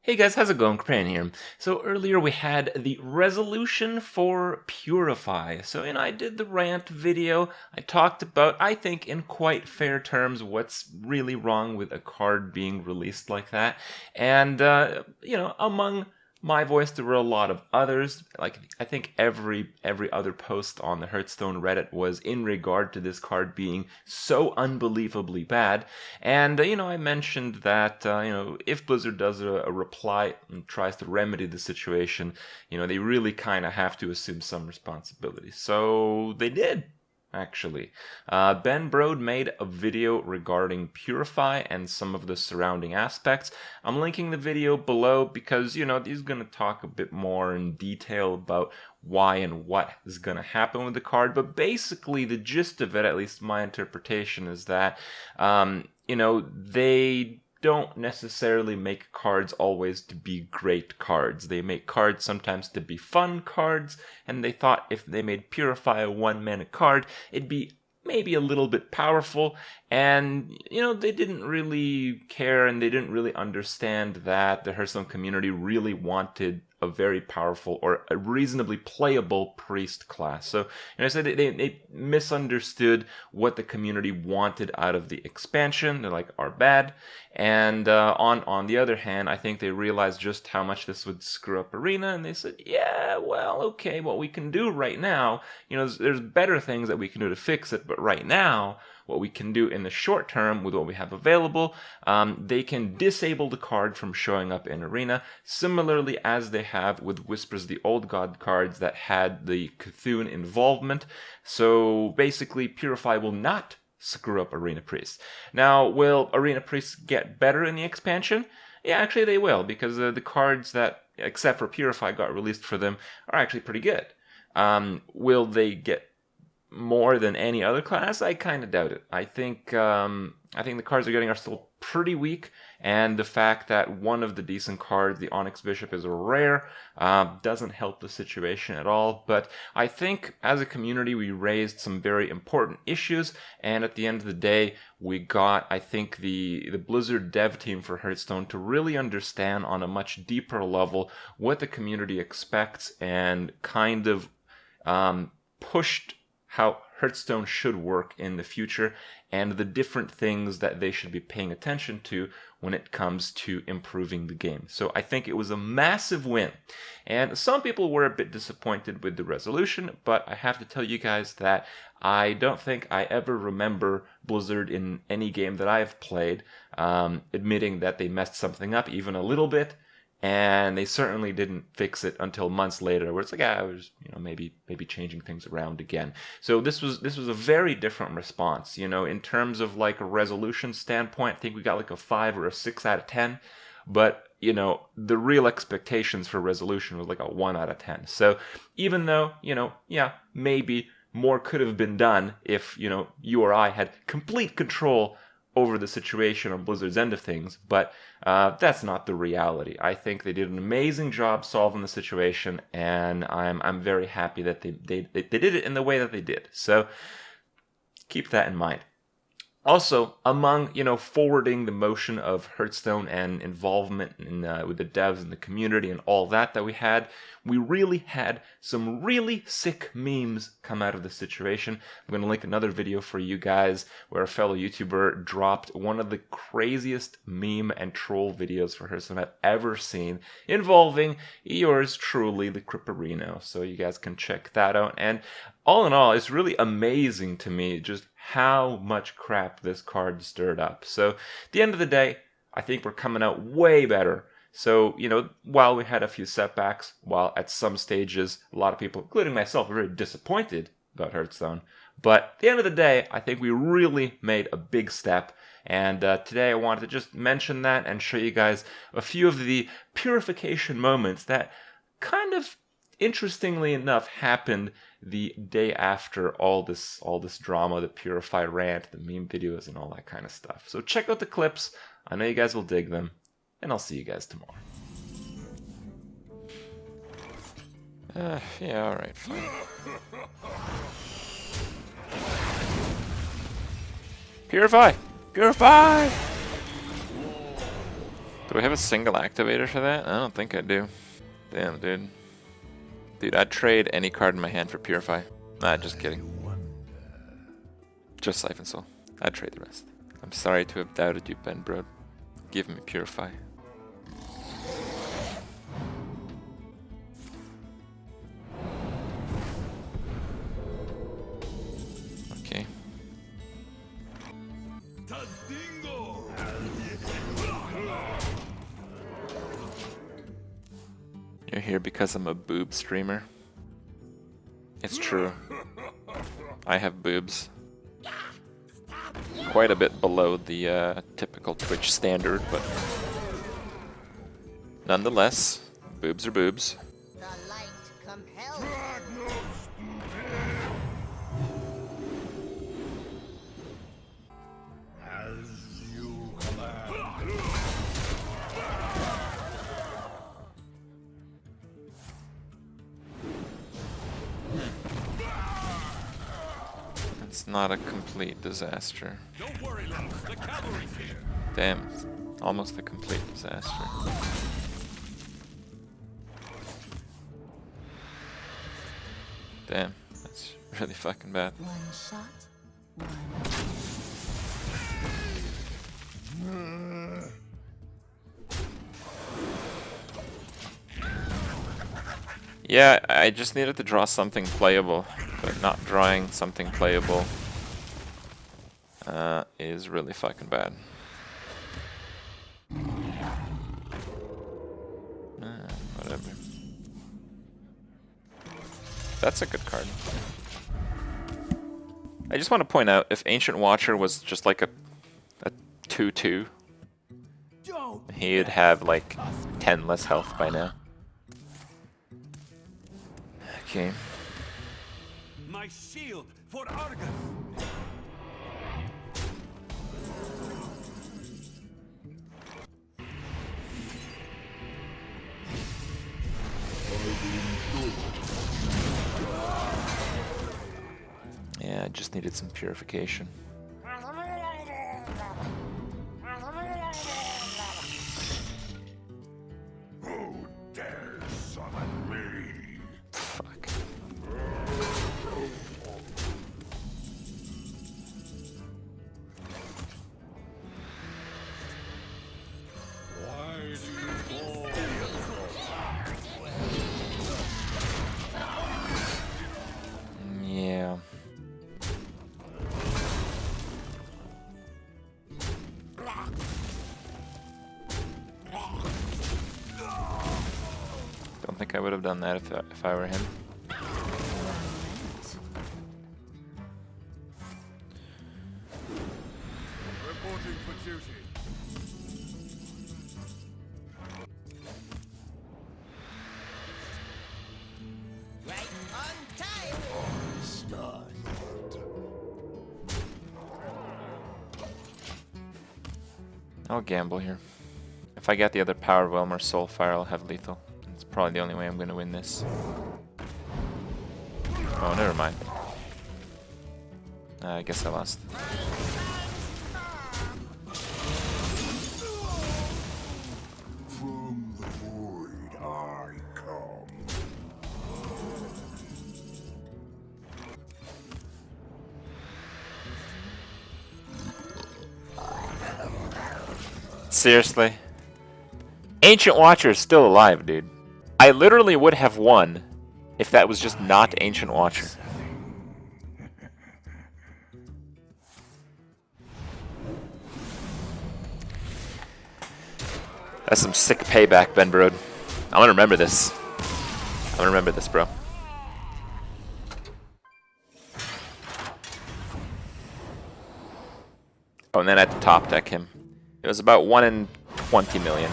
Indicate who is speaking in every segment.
Speaker 1: Hey guys, how's it going? Kripparrian here. So earlier we had the resolution for Purify. So, I did the rant video. I talked about, I think in quite fair terms, what's really wrong with a card being released like that. And, among my voice, there were a lot of others. Like, I think every other post on the Hearthstone Reddit was in regard to this card being so unbelievably bad. And, I mentioned that, if Blizzard does a reply and tries to remedy the situation, they really kind of have to assume some responsibility. So they did. Actually, Ben Brode made a video regarding Purify and some of the surrounding aspects. I'm linking the video below because, he's going to talk a bit more in detail about why and what is going to happen with the card. But basically, the gist of it, at least my interpretation, is that, they don't necessarily make cards always to be great cards. They make cards sometimes to be fun cards, and they thought if they made Purify a 1-mana card, it'd be maybe a little bit powerful, and, they didn't really care and they didn't really understand that the Hearthstone community really wanted a very powerful or a reasonably playable priest class. So, I said they misunderstood what the community wanted out of the expansion. They're like, are bad. And on the other hand, I think they realized just how much this would screw up Arena, and they said, yeah, well, okay, what we can do right now, there's better things that we can do to fix it, but right now, what we can do in the short term with what we have available, they can disable the card from showing up in Arena, similarly as they have with Whispers the Old God cards that had the Cthulhu involvement. So basically, Purify will not screw up Arena Priests. Now, will Arena Priests get better in the expansion? Yeah, actually they will, because the cards that, except for Purify, got released for them are actually pretty good. Will they get more than any other class? I kind of doubt it. I think the cards they're getting are still pretty weak, and the fact that one of the decent cards, the Onyx Bishop, is a rare, doesn't help the situation at all. But I think as a community we raised some very important issues, and at the end of the day we got, I think, the Blizzard dev team for Hearthstone to really understand on a much deeper level what the community expects, and kind of pushed how Hearthstone should work in the future, and the different things that they should be paying attention to when it comes to improving the game. So I think it was a massive win. And some people were a bit disappointed with the resolution, but I have to tell you guys that I don't think I ever remember Blizzard in any game that I've played admitting that they messed something up even a little bit. And they certainly didn't fix it until months later, where it's like, I was, maybe changing things around again. So this was a very different response. In terms of like a resolution standpoint, I think we got like a 5 or a 6 out of 10. But the real expectations for resolution was like a 1 out of 10. So even though, maybe more could have been done if you or I had complete control over the situation on Blizzard's end of things, but that's not the reality. I think they did an amazing job solving the situation, and I'm very happy that they did it in the way that they did. So keep that in mind. Also, among, forwarding the motion of Hearthstone and involvement in, with the devs and the community and all that we had, we really had some really sick memes come out of the situation. I'm going to link another video for you guys where a fellow YouTuber dropped one of the craziest meme and troll videos for Hearthstone I've ever seen, involving yours truly, the Kripparrian. So you guys can check that out. And all in all, it's really amazing to me just how much crap this card stirred up. So at the end of the day, I think we're coming out way better. So, while we had a few setbacks, while at some stages a lot of people, including myself, were very disappointed about Hearthstone, but at the end of the day, I think we really made a big step. And today I wanted to just mention that and show you guys a few of the purification moments that kind of, interestingly enough, happened the day after all this drama, the Purify-rant, the meme videos, and all that kind of stuff. So check out the clips. I know you guys will dig them, and I'll see you guys tomorrow. Yeah, alright, fine. Purify! Purify!
Speaker 2: Do I have a single activator for that? I don't think I do. Damn, dude. Dude, I'd trade any card in my hand for Purify. Nah, just kidding. Just Siphon Soul. I'd trade the rest. I'm sorry to have doubted you, Ben Bro. Give me Purify. Okay. You're here because I'm a boob streamer. It's true. I have boobs. Quite a bit below the typical Twitch standard, but nonetheless, boobs are boobs.
Speaker 3: The light compels.
Speaker 4: As you command.
Speaker 2: It's not a complete disaster.
Speaker 4: Don't worry, Lance. The cavalry's here.
Speaker 2: Damn, almost a complete disaster. Damn, that's really fucking bad.
Speaker 3: One shot, one.
Speaker 2: Yeah, I just needed to draw something playable, but not drawing something playable is really fucking bad. Whatever. That's a good card. I just want to point out, if Ancient Watcher was just like a 2/2, he'd have like 10 less health by now. Okay.
Speaker 4: My shield for Argus.
Speaker 2: Yeah, I just needed some purification.
Speaker 4: Who dares summon me?
Speaker 2: Fuck.
Speaker 4: Why do you call?
Speaker 2: Yeah. Don't think I would have done that if I were him.
Speaker 4: Reporting for duty.
Speaker 3: Right on time.
Speaker 4: Stunned.
Speaker 2: I'll gamble here. If I get the other Power Whelm or Soulfire, I'll have lethal. It's probably the only way I'm going to win this. Oh, never mind. I guess I lost.
Speaker 4: From the void I come.
Speaker 2: Seriously? Ancient Watcher is still alive, dude. I literally would have won if that was just not Ancient Watcher. That's some sick payback, Ben Broad. I'm gonna remember this. I'm gonna remember this, bro. Oh, and then I had to top deck him. It was about 1 in 20 million.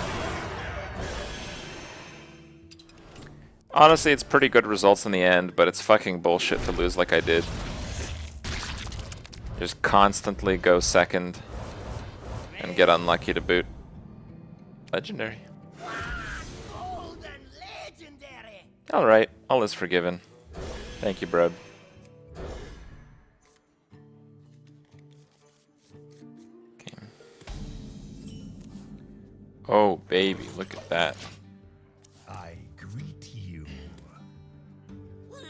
Speaker 2: Honestly, it's pretty good results in the end, but it's fucking bullshit to lose like I did. Just constantly go second and get unlucky to boot. Legendary.
Speaker 3: Old and legendary.
Speaker 2: Alright, all is forgiven. Thank you, bro. Okay. Oh, baby, look at that.
Speaker 4: I greet you.
Speaker 3: Mind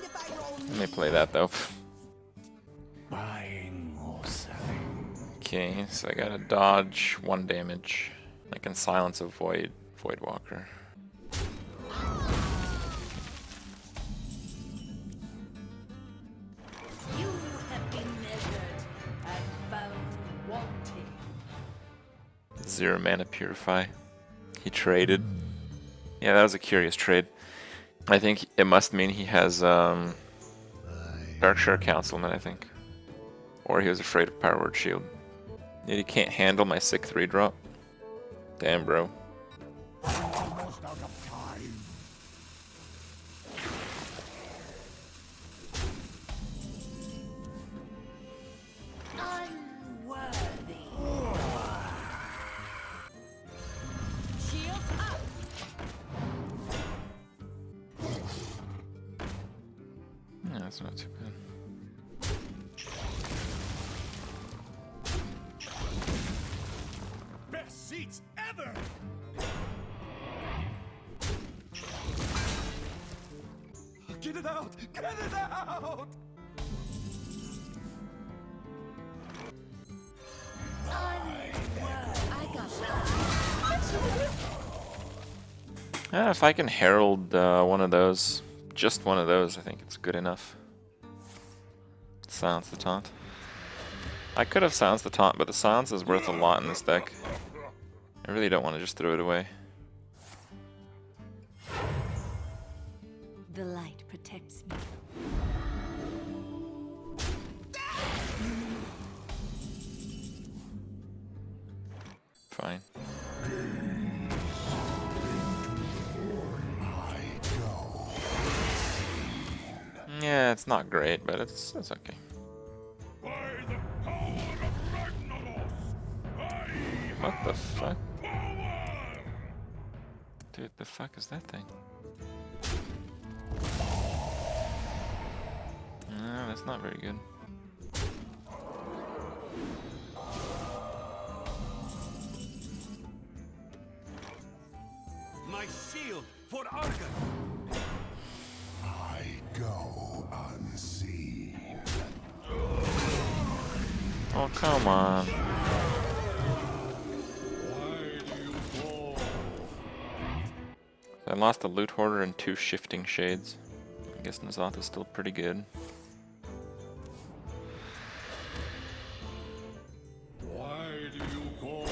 Speaker 3: if I roll?
Speaker 2: Let me play that though.
Speaker 4: Buying or selling.
Speaker 2: Okay, so I gotta dodge 1 damage. I can silence a Voidwalker.
Speaker 5: You have been measured and found wanting.
Speaker 2: 0 mana Purify. He traded. Yeah, that was a curious trade. I think it must mean he has Darkshire Councilman, I think. Or he was afraid of Power Word Shield. Yet he can't handle my sick 3-drop. Damn, bro.
Speaker 4: Almost out of time.
Speaker 5: Unworthy. Shields up.
Speaker 2: Yeah, that's not too bad.
Speaker 4: Best seats ever. Get it out! Get it out!
Speaker 5: I got
Speaker 2: If I can herald one of those, just one of those, I think it's good enough. Silence the taunt. I could have silenced the taunt, but the silence is worth a lot in this deck. I really don't want to just throw it away.
Speaker 5: The light protects me.
Speaker 2: Fine. Yeah, it's not great, but it's okay.
Speaker 4: By the power of Ragnaros, I
Speaker 2: What the fuck?
Speaker 4: power!
Speaker 2: Dude, the fuck is that thing? No, that's not very good.
Speaker 4: My shield for Argus! I go unseen.
Speaker 2: Oh, come on.
Speaker 4: Why do you fall?
Speaker 2: I lost a Loot Hoarder and 2 Shifting Shades. I guess N'Zoth is still pretty good.
Speaker 4: Why do you call?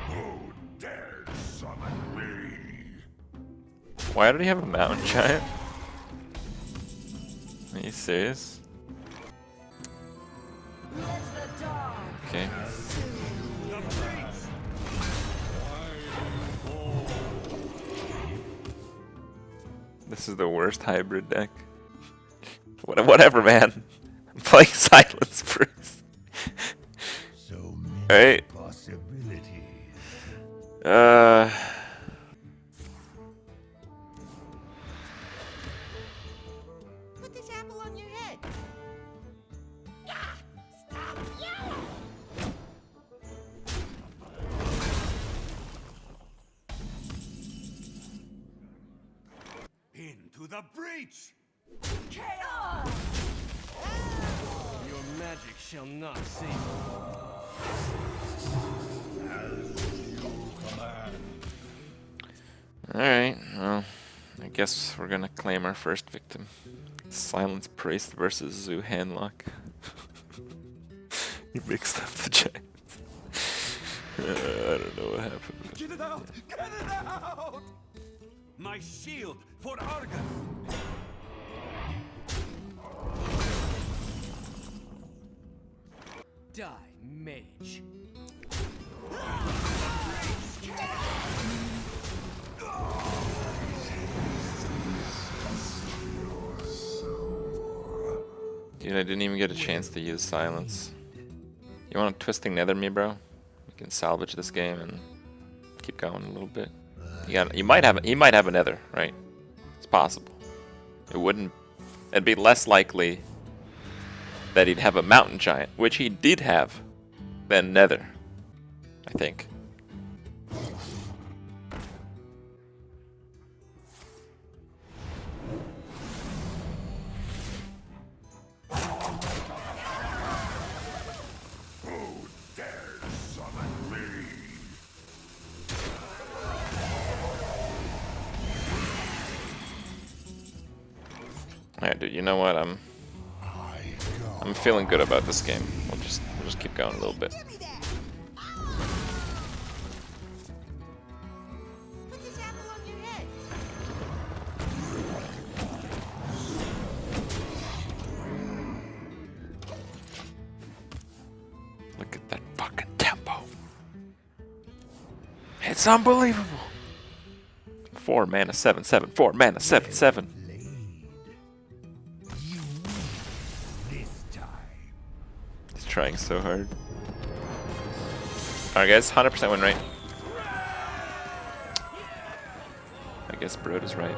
Speaker 4: Who dares summon me?
Speaker 2: Why did he have a Mountain Giant? Are you serious?
Speaker 5: Let the dawn.
Speaker 2: Okay.
Speaker 4: The breach! Why do you call?
Speaker 2: This is the worst hybrid deck. Whatever, man. I'm playing Silence Priest.
Speaker 4: So many
Speaker 2: Alright.
Speaker 4: possibilities.
Speaker 3: Put this apple on your head. Stop yelling!
Speaker 4: Into the breach!
Speaker 5: Chaos!
Speaker 6: Your magic shall not save
Speaker 2: Alright, well, I guess we're gonna claim our first victim. Silence Priest versus Zoo Handlock. You mixed up the giants. I don't know what happened.
Speaker 4: Get it out! Get it out! My shield for Argus!
Speaker 6: Die, mage.
Speaker 2: Dude, I didn't even get a chance to use silence. You want to Twisting Nether me, bro? We can salvage this game and keep going a little bit. You might have a Nether, right? It's possible. It'd be less likely that he'd have a mountain giant, which he did have, then nether, I think. Alright, dude, you know what? I'm feeling good about this game. We'll just keep going a little bit.
Speaker 3: Give me that. Put this apple on your head.
Speaker 2: Look at that fucking tempo. It's unbelievable. 4 mana 7/7. 4 mana 7/7. He's trying so hard. Alright guys, 100% win rate. I guess Broad is right.